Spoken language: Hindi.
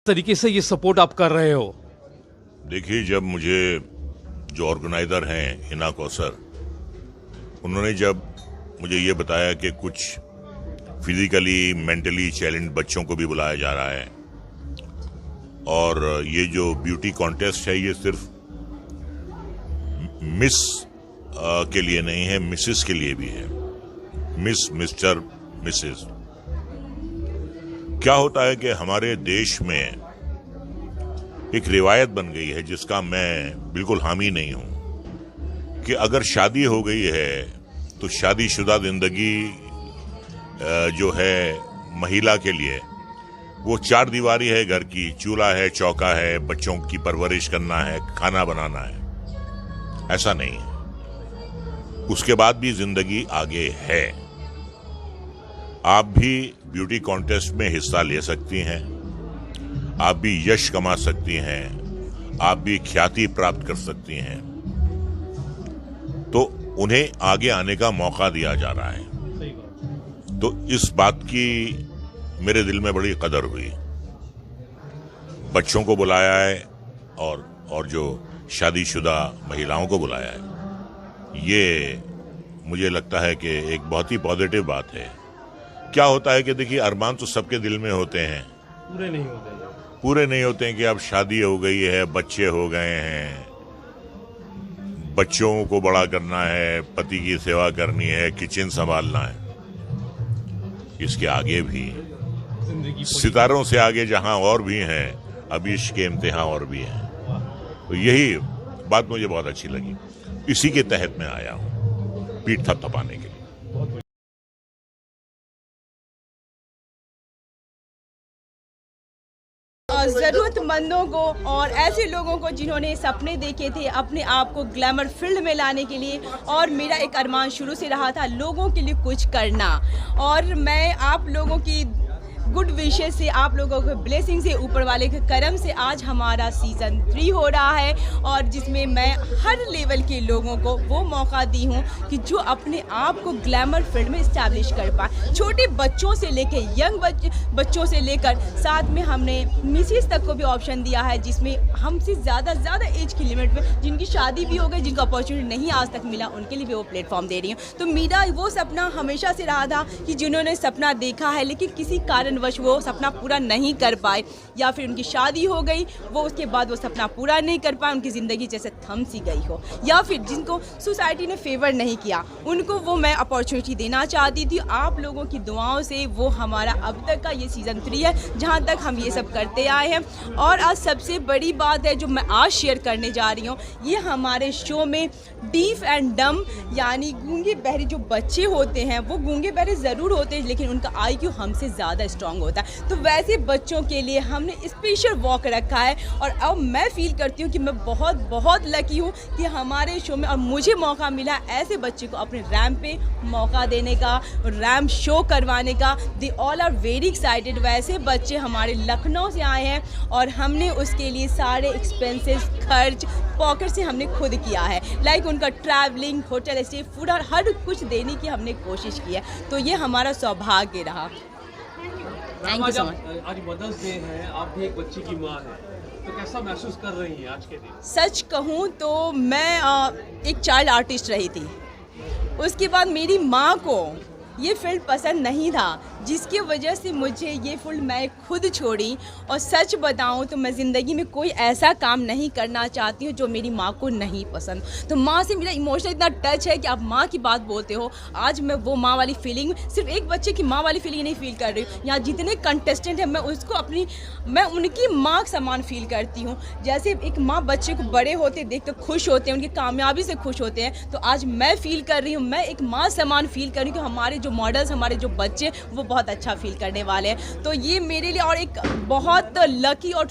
तरीके से ये सपोर्ट आप कर रहे हो? देखिए, जब मुझे जो ऑर्गेनाइजर हैं हिना कौसर, उन्होंने जब मुझे ये बताया कि कुछ फिजिकली मेंटली चैलेंज बच्चों को भी बुलाया जा रहा है और ये जो ब्यूटी कॉन्टेस्ट है ये सिर्फ मिस के लिए नहीं है, मिसेस के लिए भी है। Miss, mister, Mrs. क्या होता है कि हमारे देश में एक रिवायत बन गई है जिसका मैं बिल्कुल हामी नहीं हूं कि अगर शादी हो गई है तो शादीशुदा जिंदगी जो है महिला के लिए वो चार दीवारी है, घर की चूल्हा है, चौका है, बच्चों की परवरिश करना है, खाना बनाना है। ऐसा नहीं है, उसके बाद भी जिंदगी आगे है। आप भी ब्यूटी कॉन्टेस्ट में हिस्सा ले सकती हैं, आप भी यश कमा सकती हैं, आप भी ख्याति प्राप्त कर सकती हैं। तो उन्हें आगे आने का मौका दिया जा रहा है। तो इस बात की मेरे दिल में बड़ी कदर हुई। बच्चों को बुलाया है और जो शादीशुदा महिलाओं को बुलाया है, ये मुझे लगता है कि एक बहुत ही पॉजिटिव बात है। क्या होता है कि देखिए, अरमान तो सबके दिल में होते हैं, पूरे नहीं होते हैं कि अब शादी हो गई है, बच्चे हो गए हैं, बच्चों को बड़ा करना है, पति की सेवा करनी है, किचन संभालना है। इसके आगे भी सितारों से आगे जहां और भी हैं, अब इसके इम्तिहान और भी हैं। तो यही बात मुझे बहुत अच्छी लगी। इसी के तहत मैं आया हूं, पीठ थपथपाने के लिए। जरूरतमंदों को और ऐसे लोगों को जिन्होंने सपने देखे थे अपने आप को ग्लैमर फील्ड में लाने के लिए, और मेरा एक अरमान शुरू से रहा था लोगों के लिए कुछ करना। और मैं आप लोगों की गुड विशेस से, आप लोगों के ब्लेसिंग से, ऊपर वाले के करम से आज हमारा सीज़न 3 हो रहा है, और जिसमें मैं हर लेवल के लोगों को वो मौका दी हूँ कि जो अपने आप को ग्लैमर फील्ड में इस्टेब्लिश कर पाए। छोटे बच्चों से लेकर यंग बच्चों से लेकर साथ में हमने मिसेस तक को भी ऑप्शन दिया है, जिसमें हमसे ज़्यादा एज की लिमिट में जिनकी शादी भी हो गई, जिनको अपॉर्चुनिटी नहीं आज तक मिला, उनके लिए भी वो प्लेटफॉर्म दे रही हूँ। तो मेरा वो सपना हमेशा से रहा था कि जिन्होंने सपना देखा है लेकिन किसी कारणवश वो सपना पूरा नहीं कर पाए, या फिर उनकी शादी हो गई, वो उसके बाद वो सपना पूरा नहीं कर पाए, उनकी ज़िंदगी जैसे थम सी गई हो, या फिर जिनको सोसाइटी ने फेवर नहीं किया, उनको वो मैं अपॉर्चुनिटी देना चाहती थी। आप लोगों की दुआओं से वो हमारा अब तक का ये सीज़न 3 है जहाँ तक हम ये सब करते आए हैं। और आज सबसे बड़ी बात है जो मैं आज शेयर करने जा रही हूँ, ये हमारे शो में डीफ एंड डम यानी गूंगे बहरे जो बच्चे होते हैं, वो गूंगे बहरे ज़रूर होते हैं लेकिन उनका IQ हमसे ज़्यादा स्ट्रॉन्ग होता है। तो वैसे बच्चों के लिए हमने स्पेशल वॉक रखा है, और अब मैं फील करती हूँ कि मैं बहुत लकी हूँ कि हमारे शो में और मुझे मौका मिला ऐसे बच्चे को अपने रैम्प पे मौका देने का, रैम्प शो करवाने का। They all are very excited. वैसे बच्चे हमारे लखनऊ से आए हैं और हमने उसके लिए सारे एक्सपेंसेस खर्च पॉकेट से हमने खुद किया है, लाइक उनका ट्रैवलिंग, होटल स्टे, फूड और हर कुछ देने की हमने कोशिश की है। तो ये हमारा सौभाग्य रहा। Thank you so much. आज मदर्स डे है, आप भी एक बच्ची की माँ हैं, तो कैसा महसूस कर रही हैं आज के दिन? सच कहूँ तो मैं एक चाइल्ड आर्टिस्ट रही थी, उसके बाद मेरी माँ को ये फील्ड पसंद नहीं था, जिसकी वजह से मुझे ये फील्ड मैं खुद छोड़ी। और सच बताऊं तो मैं ज़िंदगी में कोई ऐसा काम नहीं करना चाहती हूँ जो मेरी माँ को नहीं पसंद। तो माँ से मेरा इमोशनल इतना टच है कि आप माँ की बात बोलते हो, आज मैं वो माँ वाली फीलिंग, सिर्फ एक बच्चे की माँ वाली फीलिंग नहीं फील कर रही हूँ। यहाँ जितने कंटेस्टेंट हैं मैं उनकी माँ समान फील करती हूँ। जैसे एक माँ बच्चे को बड़े होते देख कर खुश होते हैं, उनकी कामयाबी से खुश होते हैं, तो आज मैं फील कर रही हूँ, मैं एक माँ समान फील कर रही हूँ कि हमारे जो मॉडल्स, हमारे जो बच्चे वो बहुत अच्छा फील करने वाले हैं। तो ये मेरे लिए और एक बहुत लकी और